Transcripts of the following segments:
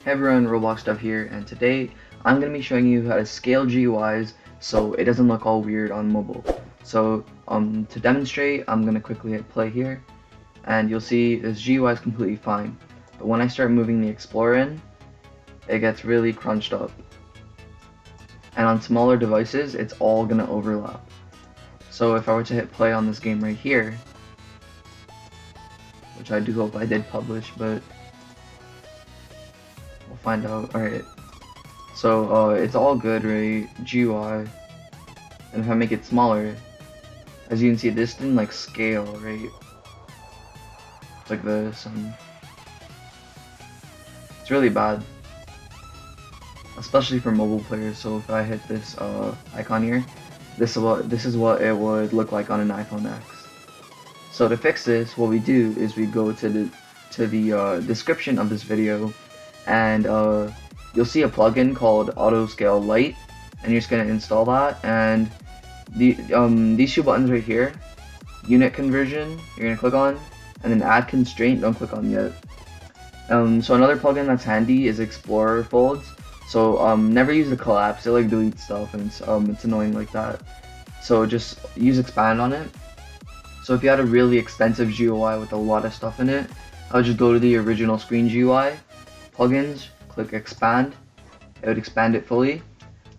Hey everyone, RobloxDev here, and today I'm going to be showing you how to scale GUIs so it doesn't look all weird on mobile. So to demonstrate, I'm going to quickly hit play here, and you'll see this GUI is completely fine. But when I start moving the Explorer in, it gets really crunched up. And on smaller devices, it's all going to overlap. So if I were to hit play on this game right here, which I do hope I did publish, but we'll find out. Alright, so it's all good, right? GUI, and if I make it smaller, as you can see, this didn't like scale, right? It's like this, and it's really bad, especially for mobile players. So if I hit this icon here, this is what it would look like on an iPhone X. So to fix this, what we do is we go to the description of this video, and you'll see a plugin called Auto Scale Lite, and you're just gonna install that. And these two buttons right here, unit conversion, you're gonna click on, and then add constraint, don't click on yet. So another plugin that's handy is Explorer folds. So never use the collapse, it like deletes stuff, and it's annoying like that. So just use expand on it. So if you had a really extensive GUI with a lot of stuff in it, I would just go to the original screen GUI, plugins, click expand, it would expand it fully.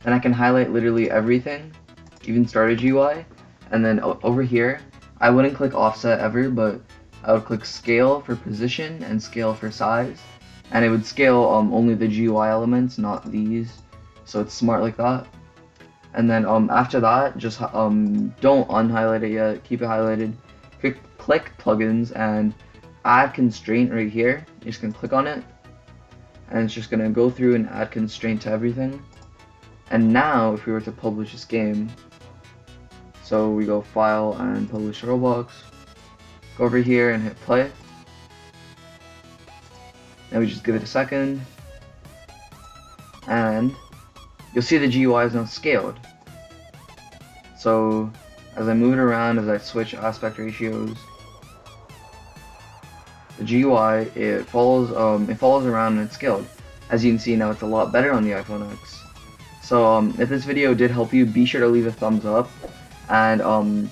Then I can highlight literally everything, even start a GUI, and then over here, I wouldn't click offset ever, but I would click scale for position and scale for size, and it would scale only the GUI elements, not these, so it's smart like that. And then after that, just don't unhighlight it yet, keep it highlighted, click plugins, and add constraint right here. You're just gonna click on it, and it's just gonna go through and add constraint to everything. And now if we were to publish this game, so we go file and publish Roblox, go over here and hit play, and we just give it a second, and you'll see the GUI is now scaled. So as I move it around, as I switch aspect ratios, the GUI, it follows around and it's scaled. As you can see now, it's a lot better on the iPhone X. So if this video did help you, be sure to leave a thumbs up, and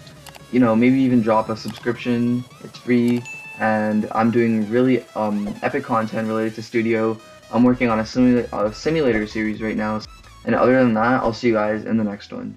you know, maybe even drop a subscription. It's free, and I'm doing really epic content related to Studio. I'm working on a simulator series right now, and other than that, I'll see you guys in the next one.